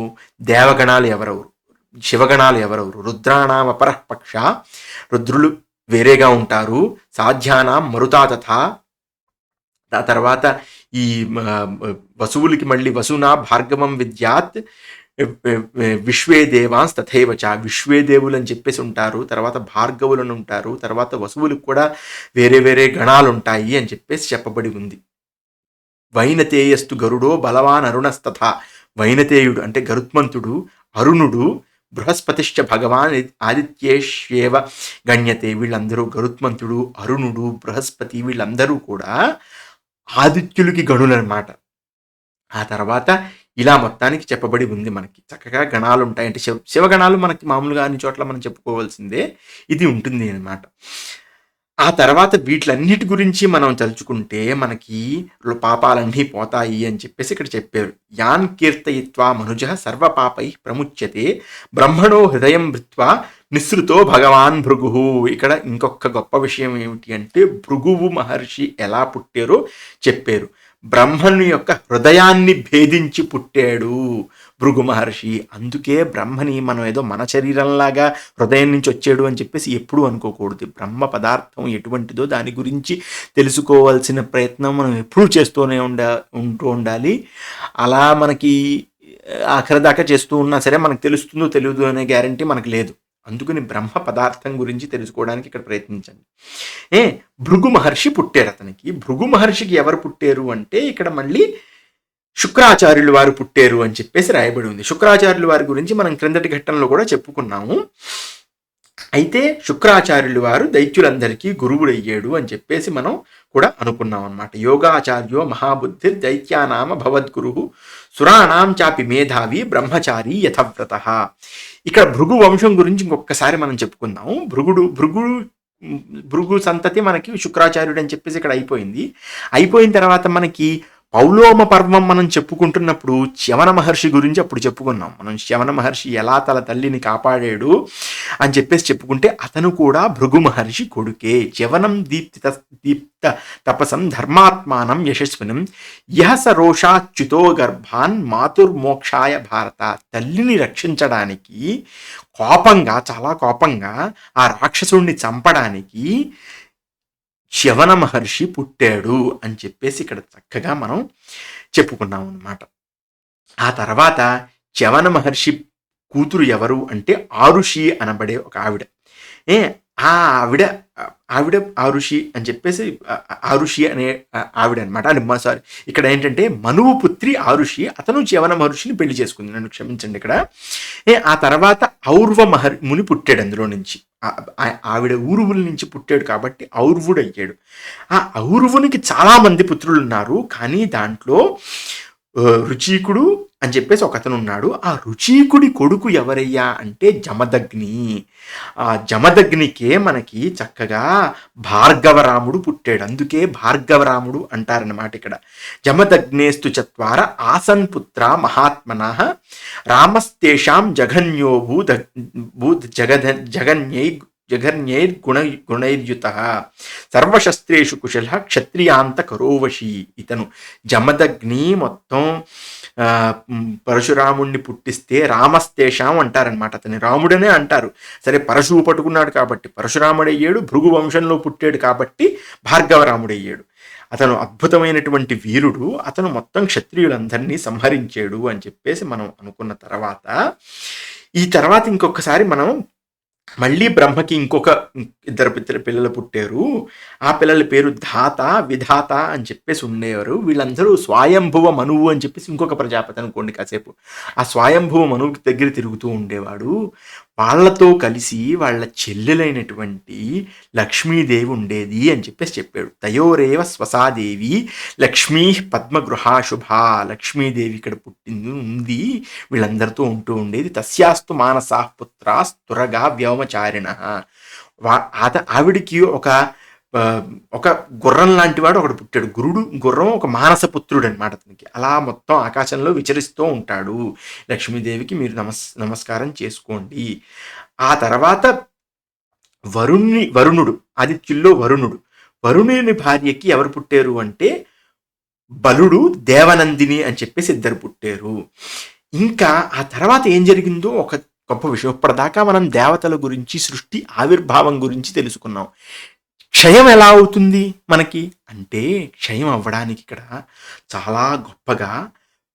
దేవగణాలు ఎవరెవరు, శివగణాలు ఎవరెవరు? రుద్రాణాం అపరః పక్ష, రుద్రులు వేరేగా ఉంటారు. సాధ్యానాం మరుతా తథా. ఆ తర్వాత ఈ వసువులకి మళ్ళీ వసునా భార్గవం విద్యాత్ విశ్వే దేవాన్స్ తథైవచ, విశ్వే దేవులు అని చెప్పేసి ఉంటారు. తర్వాత భార్గవులను ఉంటారు. తర్వాత వసువులకు కూడా వేరే వేరే గణాలు ఉంటాయి అని చెప్పేసి చెప్పబడి ఉంది. వైనతేయస్తు గరుడో బలవాన్ అరుణస్తథా. వైనతేయుడు అంటే గరుత్మంతుడు, అరుణుడు, బృహస్పతిశ్చ భగవాన్ ఆదిత్యేష్యేవ గణ్యతే. వీళ్ళందరూ గరుత్మంతుడు, అరుణుడు, బృహస్పతి వీళ్ళందరూ కూడా ఆదిత్యులకి గణులన్నమాట. ఆ తర్వాత ఇలా మొత్తానికి చెప్పబడి ఉంది. మనకి చక్కగా గణాలు ఉంటాయి. అంటే శివగణాలు మనకి మామూలుగా అన్ని చోట్ల మనం చెప్పుకోవాల్సిందే, ఇది ఉంటుంది అన్నమాట. ఆ తర్వాత వీటిలన్నిటి గురించి మనం తలుచుకుంటే మనకి పాపాలన్నీ పోతాయి అని చెప్పేసి ఇక్కడ చెప్పారు. యాన్ కీర్తయిత్వా మనుజ సర్వపాపై ప్రముచ్యతే బ్రహ్మణో హృదయం భృత్వా నిస్సృతో భగవాన్ భృగు. ఇక్కడ ఇంకొక గొప్ప విషయం ఏమిటి అంటే, భృగువు మహర్షి ఎలా పుట్టారో చెప్పారు. బ్రహ్మను యొక్క హృదయాన్ని భేదించి పుట్టాడు భృగు మహర్షి. అందుకే బ్రహ్మని మనం ఏదో మన శరీరంలాగా హృదయం నుంచి వచ్చాడు అని చెప్పేసి ఎప్పుడూ అనుకోకూడదు. బ్రహ్మ పదార్థం ఎటువంటిదో దాని గురించి తెలుసుకోవాల్సిన ప్రయత్నం మనం ఎప్పుడూ చేస్తూనే ఉండాలి. అలా మనకి ఆఖరి దాకా చేస్తూ ఉన్నా సరే మనకు తెలుస్తుందో తెలియదు అనే గ్యారంటీ మనకు లేదు. అందుకని బ్రహ్మ పదార్థం గురించి తెలుసుకోవడానికి ఇక్కడ ప్రయత్నించండి. భృగు మహర్షి పుట్టారు అతనికి. భృగు మహర్షికి ఎవరు పుట్టారు అంటే ఇక్కడ మళ్ళీ శుక్రాచార్యులు వారు పుట్టారు అని చెప్పేసి రాయబడి ఉంది. శుక్రాచార్యుల వారి గురించి మనం క్రిందటి ఘట్టంలో కూడా చెప్పుకున్నాము. అయితే శుక్రాచార్యులు వారు దైత్యులందరికీ గురువుడయ్యాడు అని చెప్పేసి మనం కూడా అనుకున్నాం అన్నమాట. యోగాచార్యో మహాబుద్ధి దైత్యానామ భవద్గురు సురాణాం చాపి మేధావి బ్రహ్మచారి యథవ్రత. ఇక్కడ భృగు వంశం గురించి ఇంకొకసారి మనం చెప్పుకుందాం. భృగు సంతతి మనకి శుక్రాచార్యుడు అని చెప్పేసి ఇక్కడ అయిపోయిన తర్వాత మనకి పౌలోమ పర్వం మనం చెప్పుకుంటున్నప్పుడు చ్యవన మహర్షి గురించి అప్పుడు చెప్పుకున్నాం. మనం చ్యవన మహర్షి ఎలా తల్లిని కాపాడాడు అని చెప్పేసి చెప్పుకుంటే అతను కూడా భృగు మహర్షి కొడుకే. చ్యవనం దీప్త తపసం ధర్మాత్మానం యశస్వినం యహ సరోషాచ్యుతో గర్భాన్ మాతుర్మోక్షాయ భారత. తల్లిని రక్షించడానికి చాలా కోపంగా ఆ రాక్షసుడిని చంపడానికి చ్యవన మహర్షి పుట్టాడు అని చెప్పేసి ఇక్కడ చక్కగా మనం చెప్పుకున్నాం అన్నమాట. ఆ తర్వాత చ్యవన మహర్షి కూతురు ఎవరు అంటే ఆరుషి అనబడే ఒక ఆవిడ. ఆవిడ ఆరుషి అని చెప్పేసి ఆరుషి అనే ఆవిడ అనమాట. సారీ, ఇక్కడ ఏంటంటే మనువు పుత్రి ఆరుషి. అతను చ్యవన మహర్షిని పెళ్లి చేసుకుంది. నన్ను క్షమించండి. ఇక్కడ ఆ తర్వాత ఔర్వ ముని పుట్టాడు. అందులో నుంచి ఆవిడ ఊరువుల నుంచి పుట్టాడు కాబట్టి ఔర్వుడు అయ్యాడు. ఆ ఔర్వునికి చాలా మంది పుత్రులు ఉన్నారు. కానీ దాంట్లో రుచీకుడు అని చెప్పేసి ఒక అతను ఉన్నాడు. ఆ రుచీకుడి కొడుకు ఎవరయ్యా అంటే జమదగ్ని. ఆ జమదగ్నికే మనకి చక్కగా భార్గవరాముడు పుట్టాడు. అందుకే భార్గవరాముడు అంటారన్నమాట. ఇక్కడ జమదగ్నేస్తు చత్వార ఆసన్ పుత్ర మహాత్మన రామస్తేషాం జఘన్యో జఘన్యైర్గుణైర్యుత సర్వశస్త్రేషు కుశల క్షత్రియాంత కరోవశి. ఇతను జమదగ్ని మొత్తం పరశురాముణ్ణి పుట్టిస్తే రామస్తేషాం అంటారనమాట. అతని రాముడనే అంటారు. సరే, పరశువు పట్టుకున్నాడు కాబట్టి పరశురాముడయ్యాడు. భృగు వంశంలో పుట్టాడు కాబట్టి భార్గవరాముడయ్యాడు. అతను అద్భుతమైనటువంటి వీరుడు. అతను మొత్తం క్షత్రియులందరినీ సంహరించాడు అని చెప్పేసి మనం అనుకున్న తర్వాత ఈ తర్వాత ఇంకొకసారి మనం మళ్ళీ బ్రహ్మకి ఇంకొక ఇద్దరు పిల్లలు పుట్టారు. ఆ పిల్లల పేరు ధాత విధాత అని చెప్పేసి ఉండేవారు. వీళ్ళందరూ స్వయంభువ మనువు అని చెప్పేసి ఇంకొక ప్రజాపతి అనుకోండి. కాసేపు ఆ స్వయంభువ మనువుకి దగ్గర తిరుగుతూ ఉండేవాడు. వాళ్ళతో కలిసి వాళ్ళ చెల్లెలైనటువంటి లక్ష్మీదేవి ఉండేది అని చెప్పేసి చెప్పాడు. తయోరేవ స్వసాదేవి లక్ష్మీ పద్మగృహా శుభా. లక్ష్మీదేవి ఇక్కడ పుట్టింది ఉంది, వీళ్ళందరితో ఉంటూ ఉండేది. తస్యాస్తు మానసా పుత్రా స్తురగా వ్యోమచారిణ. ఆవిడికి ఒక గుర్రం లాంటి వాడు ఒకడు పుట్టాడు. గుర్రం ఒక మానసపుత్రుడు అనమాట అతనికి. అలా మొత్తం ఆకాశంలో విచరిస్తూ ఉంటాడు. లక్ష్మీదేవికి మీరు నమస్కారం చేసుకోండి. ఆ తర్వాత వరుణుడు, ఆదిత్యుల్లో వరుణుని భార్యకి ఎవరు పుట్టారు అంటే బలుడు, దేవనందిని అని చెప్పేసి ఇద్దరు పుట్టారు. ఇంకా ఆ తర్వాత ఏం జరిగిందో ఒక గొప్ప విషయం. ఇప్పటిదాకా మనం దేవతల గురించి, సృష్టి ఆవిర్భావం గురించి తెలుసుకున్నాం. క్షయం ఎలా అవుతుంది మనకి అంటే, క్షయం అవ్వడానికి ఇక్కడ చాలా గొప్పగా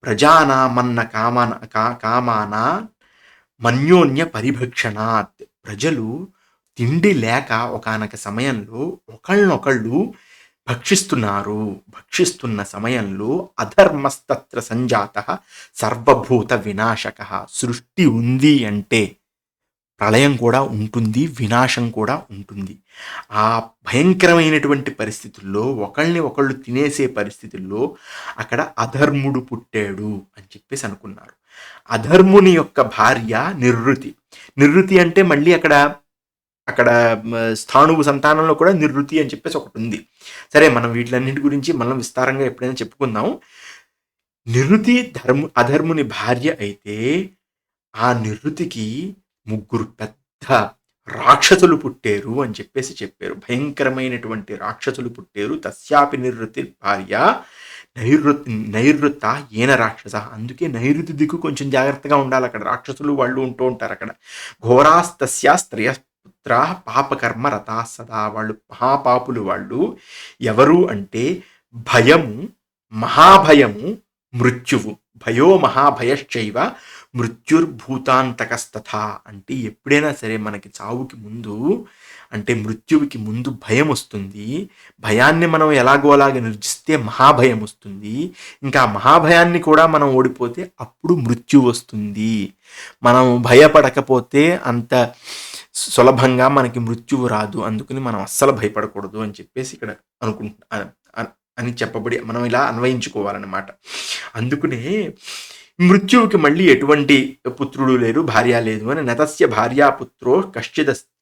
ప్రజానామన్న కామాన మన్యోన్య పరిభక్షణాత్. ప్రజలు తిండి లేక ఒకానొక సమయంలో ఒకళ్ళనొకళ్ళు భక్షిస్తున్న సమయంలో అధర్మస్తత్ర సంజాత సర్వభూత వినాశక. సృష్టి ఉంది అంటే ప్రళయం కూడా ఉంటుంది, వినాశం కూడా ఉంటుంది. ఆ భయంకరమైనటువంటి పరిస్థితుల్లో, ఒకళ్ళు తినేసే పరిస్థితుల్లో అక్కడ అధర్ముడు పుట్టాడు అని చెప్పేసి అనుకున్నారు. అధర్ముని యొక్క భార్య నిర్వృతి అంటే మళ్ళీ అక్కడ స్థాణువు సంతానంలో కూడా నిర్వృతి అని చెప్పేసి ఒకటి ఉంది. సరే, మనం వీటిలన్నింటి గురించి మనం విస్తారంగా ఎప్పుడైనా చెప్పుకుందాం. నిర్వృతి అధర్ముని భార్య అయితే ఆ నిర్వృతికి 3 పెద్ద రాక్షసులు పుట్టారు అని చెప్పేసి చెప్పారు. భయంకరమైనటువంటి రాక్షసులు పుట్టారు. తస్యాపి నిర్వృతి భార్య నైరుత ఏన రాక్షస. అందుకే నైరుతి దిక్కు కొంచెం జాగ్రత్తగా ఉండాలి. అక్కడ రాక్షసులు వాళ్ళు ఉంటూ ఉంటారు. అక్కడ ఘోరాస్తస్యా స్త్రియపుత్ర పాపకర్మ రథా సదా. వాళ్ళు మహాపాపులు. వాళ్ళు ఎవరు అంటే భయము, మహాభయము, మృత్యువు. భయో మహాభయశ్చైవ మృత్యుర్భూతాంతకస్తథ. అంటే ఎప్పుడైనా సరే మనకి చావుకి ముందు, అంటే మృత్యువుకి ముందు భయం వస్తుంది. భయాన్ని మనం ఎలాగోలాగా నిర్జిస్తే మహాభయం వస్తుంది. ఇంకా మహాభయాన్ని కూడా మనం ఓడిపోతే అప్పుడు మృత్యు వస్తుంది. మనం భయపడకపోతే అంత సులభంగా మనకి మృత్యువు రాదు. అందుకని మనం అస్సలు భయపడకూడదు అని చెప్పేసి ఇక్కడ అని చెప్పబడి మనం ఇలా అన్వయించుకోవాలన్నమాట. అందుకనే మృత్యువుకి మళ్ళీ ఎటువంటి పుత్రుడు లేరు, భార్య లేదు అని. నతస్య భార్యాపుత్రో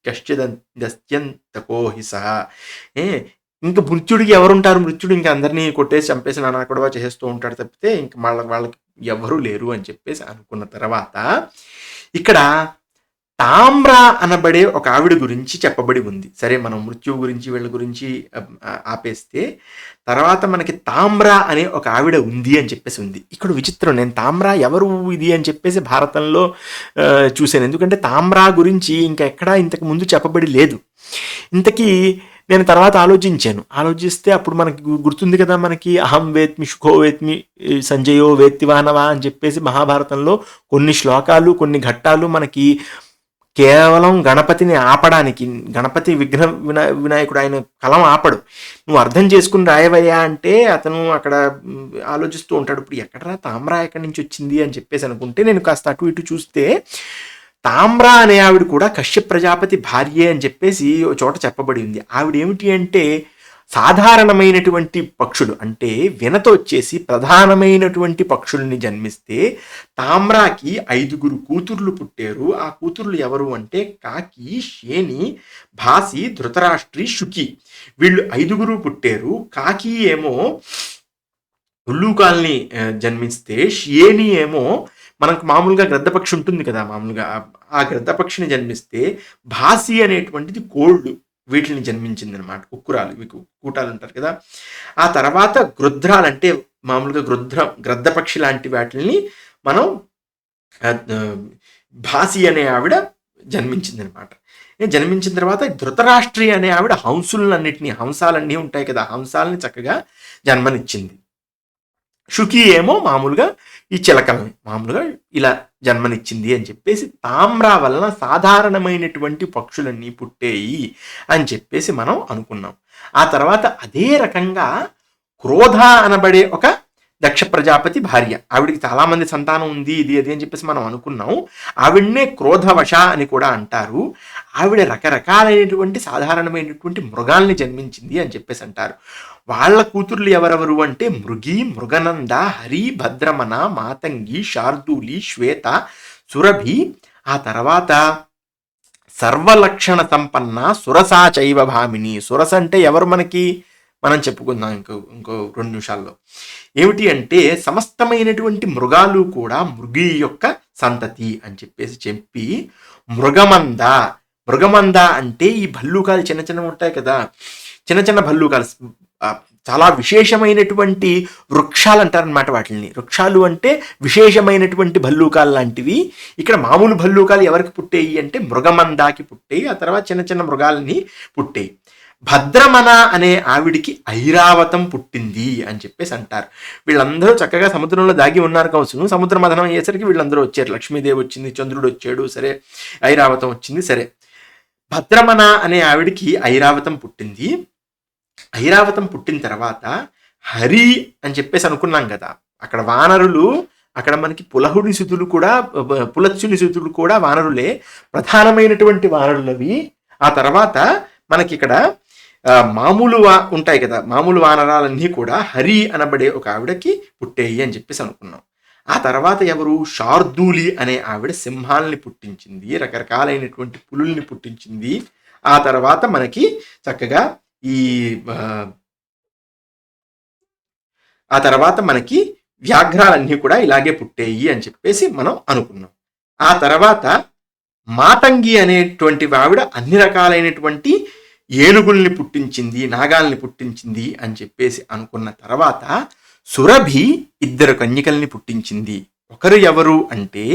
కశ్చిదస్త్యంతకోహి సహ. ఇంకా మృత్యుడికి ఎవరుంటారు? మృత్యుడు ఇంకా అందరినీ కొట్టేసి చంపేసి నానా కూడా చేస్తూ ఉంటాడు తప్పితే ఇంకా వాళ్ళకి ఎవరు లేరు అని చెప్పేసి అనుకున్న తర్వాత ఇక్కడ తామ్ర అనబడే ఒక ఆవిడ గురించి చెప్పబడి ఉంది. సరే, మనం మృత్యువు గురించి వీళ్ళ గురించి ఆపేస్తే తర్వాత మనకి తామ్ర అనే ఒక ఆవిడ ఉంది అని చెప్పేసి ఉంది. ఇక్కడ విచిత్రం, నేను తామ్ర ఎవరు ఇది అని చెప్పేసి భారతంలో చూశాను. ఎందుకంటే తామ్ర గురించి ఇంకా ఎక్కడా ఇంతకు ముందు చెప్పబడి లేదు. ఇంతకీ నేను తర్వాత ఆలోచిస్తే అప్పుడు మనకి గుర్తుంది కదా, మనకి అహం వేత్మి సుఖో వేత్మి సంజయో వేత్తివానవా అని చెప్పేసి మహాభారతంలో కొన్ని శ్లోకాలు, కొన్ని ఘట్టాలు మనకి కేవలం గణపతిని ఆపడానికి, గణపతి వినాయకుడు ఆయన కలం ఆపడు, నువ్వు అర్థం చేసుకుని రాయవయ్యా అంటే అతను అక్కడ ఆలోచిస్తూ ఉంటాడు. ఇప్పుడు ఎక్కడరా తామ్ర ఎక్కడి నుంచి వచ్చింది అని చెప్పేసి అనుకుంటే నేను కాస్త అటు ఇటు చూస్తే తామ్ర అనే ఆవిడ కూడా కశ్యప ప్రజాపతి భార్యే అని చెప్పేసి ఒక చోట చెప్పబడి ఉంది. ఆవిడ ఏమిటి అంటే సాధారణమైనటువంటి పక్షులు, అంటే వినత వచ్చేసి ప్రధానమైనటువంటి పక్షుల్ని జన్మిస్తే తామ్రాకి 5 కూతుర్లు పుట్టారు. ఆ కూతుర్లు ఎవరు అంటే కాకి, శేని, భాసి, ధృతరాష్ట్రి, శుకి. వీళ్ళు 5 పుట్టారు. కాకి ఏమో ఉల్లూకాల్ని జన్మిస్తే, శేని ఏమో మనకు మామూలుగా గ్రద్దపక్షి ఉంటుంది కదా, మామూలుగా ఆ గ్రద్దపక్షిని జన్మిస్తే, భాసి అనేటువంటిది కోళ్ళు, వీటిని జన్మించింది అనమాట. కుక్కురాలు, మీకు కూటాలు ఉంటారు కదా. ఆ తర్వాత గృధ్రాలు అంటే మామూలుగా గ్రద్దపక్షి లాంటి వాటిని మనం భాసి అనే ఆవిడ జన్మించింది అనమాట. జన్మించిన తర్వాత ధృతరాష్ట్రి అనే ఆవిడ హంసాలన్నీ ఉంటాయి కదా, హంసాలని చక్కగా జన్మనిచ్చింది. శుకి ఏమో మామూలుగా ఈ చిలకల్ని మామూలుగా ఇలా జన్మనిచ్చింది అని చెప్పేసి తామ్ర వలన సాధారణమైనటువంటి పక్షులన్నీ పుట్టేయి అని చెప్పేసి మనం అనుకున్నాం. ఆ తర్వాత అదే రకంగా క్రోధ అనబడే ఒక దక్ష ప్రజాపతి భార్య. ఆవిడికి చాలామంది సంతానం ఉంది, ఇది అది అని చెప్పేసి మనం అనుకున్నాం. ఆవిడనే క్రోధవశ అని కూడా అంటారు. ఆవిడ రకరకాలైనటువంటి సాధారణమైనటువంటి మృగాల్ని జన్మించింది అని చెప్పేసి అంటారు. వాళ్ళ కూతుర్లు ఎవరెవరు అంటే మృగి, మృగనంద, హరి, భద్రమన, మాతంగి, శార్దూలి, శ్వేత, సురభి, ఆ తర్వాత సర్వలక్షణ సంపన్న సురసా చైవ భామిని. సురస అంటే ఎవరు మనకి మనం చెప్పుకుందాం ఇంకో 2 నిమిషాల్లో. ఏమిటి అంటే సమస్తమైనటువంటి మృగాలు కూడా మృగి యొక్క సంతతి అని చెప్పి మృగమంద. మృగమంద అంటే ఈ భల్లూకాలు చిన్న చిన్న ఉంటాయి కదా, చిన్న చిన్న భల్లూకాలు, చాలా విశేషమైనటువంటి వృక్షాలు అంటారనమాట వాటిని. వృక్షాలు అంటే విశేషమైనటువంటి భల్లూకాలు లాంటివి. ఇక్కడ మామూలు భల్లూకాలు ఎవరికి పుట్టేయి అంటే మృగమందాకి పుట్టేయి. ఆ తర్వాత చిన్న చిన్న మృగాలని పుట్టేయి. భద్రమన అనే ఆవిడికి ఐరావతం పుట్టింది అని చెప్పేసి అంటారు. వీళ్ళందరూ చక్కగా సముద్రంలో దాగి ఉన్నారు కావచ్చు. సముద్ర మథనం అయ్యేసరికి వీళ్ళందరూ వచ్చారు. లక్ష్మీదేవి వచ్చింది, చంద్రుడు వచ్చాడు, సరే ఐరావతం వచ్చింది. సరే, భద్రమన అనే ఆవిడికి ఐరావతం పుట్టింది. ఐరావతం పుట్టిన తర్వాత హరి అని చెప్పేసి అనుకున్నాం కదా. అక్కడ వానరులు, అక్కడ మనకి పులహుని సుతులు కూడా, పులత్సుని సుతులు కూడా వానరులే, ప్రధానమైనటువంటి వానరులవి. ఆ తర్వాత మనకి ఇక్కడ మామూలు ఉంటాయి కదా, మామూలు వానరాలన్నీ కూడా హరి అనబడే ఒక ఆవిడకి పుట్టేయి అని చెప్పేసి అనుకున్నాం. ఆ తర్వాత ఎవరు? శార్దూలి అనే ఆవిడ సింహాలని పుట్టించింది, రకరకాలైనటువంటి పులుల్ని పుట్టించింది. ఆ తర్వాత మనకి చక్కగా ఆ తర్వాత మనకి వ్యాఘ్రాలన్నీ కూడా ఇలాగే పుట్టేయి అని చెప్పేసి మనం అనుకున్నాం. ఆ తర్వాత మాతంగి అనేటువంటి ఆవిడ అన్ని రకాలైనటువంటి ఏనుగుల్ని పుట్టించింది, నాగాల్ని పుట్టించింది అని చెప్పేసి అనుకున్న తర్వాత సురభి 2 కన్యకల్ని పుట్టించింది. ఒకరు ఎవరు అంటే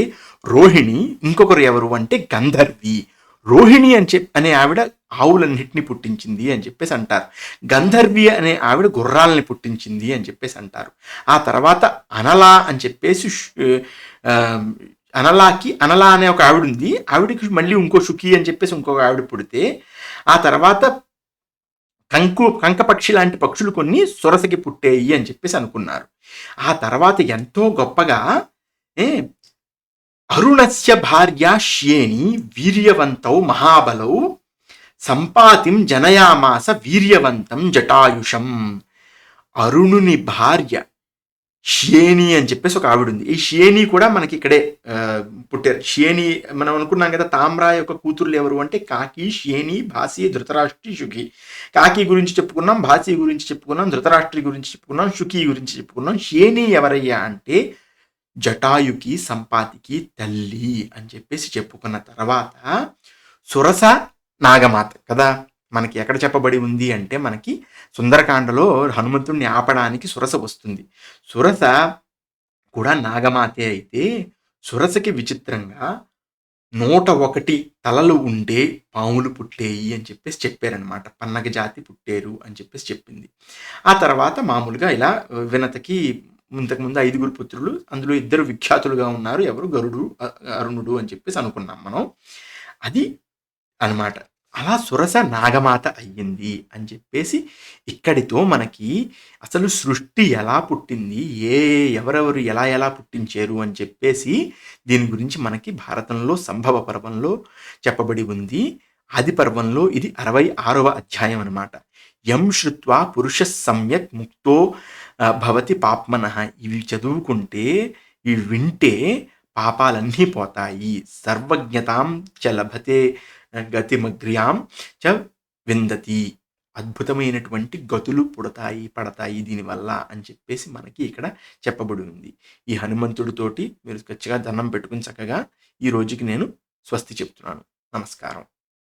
రోహిణి, ఇంకొకరు ఎవరు అంటే గంధర్వి. రోహిణి అనే ఆవిడ ఆవులన్నిటిని పుట్టించింది అని చెప్పేసి అంటారు. గంధర్వి అనే ఆవిడ గుర్రాలని పుట్టించింది అని చెప్పేసి అంటారు. ఆ తర్వాత అనల అని చెప్పేసి, అనలా అనే ఒక ఆవిడ ఉంది. ఆవిడకి మళ్ళీ ఇంకో శుకి అని చెప్పేసి ఇంకొక ఆవిడ పుడితే, ఆ తర్వాత కంకపక్షి లాంటి పక్షులు కొన్ని సురసకి పుట్టేయి అని చెప్పేసి అనుకున్నారు. ఆ తర్వాత ఎంతో గొప్పగా అరుణస్య భార్య శ్యేని వీర్యవంతౌ మహాబలౌ సంపాతిం జనయామాస వీర్యవంతం జటాయుషం. అరుణుని భార్య శ్యేని అని చెప్పేసి ఒక ఆవిడ ఉంది. ఈ శ్యేని కూడా మనకి ఇక్కడే పుట్టారు. శ్యేని మనం అనుకున్నాం కదా, తామ్రా యొక్క కూతుర్లు ఎవరు అంటే కాకి, శ్యేని, భాసి, ధృతరాష్ట్రి, శుకి. కాకి గురించి చెప్పుకున్నాం, భాసి గురించి చెప్పుకున్నాం, ధృతరాష్ట్రి గురించి చెప్పుకున్నాం, శుకి గురించి చెప్పుకున్నాం. శ్యేని ఎవరయ్యా అంటే జటాయుకి, సంపాతికి తల్లి అని చెప్పేసి చెప్పుకున్న తర్వాత సురస నాగమాత కదా మనకి ఎక్కడ చెప్పబడి ఉంది అంటే, మనకి సుందరకాండలో హనుమంతుడిని ఆపడానికి సురస వస్తుంది. సురస కూడా నాగమాతే అయితే సురసకి విచిత్రంగా 101 తలలు ఉండే పాములు పుట్టేయి అని చెప్పేసి చెప్పారనమాట. పన్నగ జాతి పుట్టేరు అని చెప్పేసి చెప్పింది. ఆ తర్వాత మామూలుగా ఇలా వినతకి ఇంతకుముందు 5 పుత్రులు, అందులో 2 విఖ్యాతులుగా ఉన్నారు. ఎవరు? గరుడు, అరుణుడు అని చెప్పేసి అనుకున్నాం మనం. అది అనమాట. అలా సురస నాగమాత అయ్యింది అని చెప్పేసి ఇక్కడితో మనకి అసలు సృష్టి ఎలా పుట్టింది, ఎవరెవరు ఎలా ఎలా పుట్టించారు అని చెప్పేసి దీని గురించి మనకి భారతంలో సంభవ పర్వంలో చెప్పబడి ఉంది. ఆది పర్వంలో ఇది 66వ అధ్యాయం అనమాట. యం శ్రుత్వా పురుష సమ్యక్ ముక్తో భవతి పాప్మనః. ఇవి చదువుకుంటే, ఇవి వింటే పాపాలన్నీ పోతాయి. సర్వజ్ఞతాం చ లభతే గతిమగ్ర్యాం చ విందతి. అద్భుతమైనటువంటి గతులు పడతాయి దీనివల్ల అని చెప్పేసి మనకి ఇక్కడ చెప్పబడి ఉంది. ఈ హనుమంతుడితోటి మీరు ఖచ్చితంగా దండం పెట్టుకుని చక్కగా ఈ రోజుకి నేను స్వస్తి చెప్తున్నాను. నమస్కారం.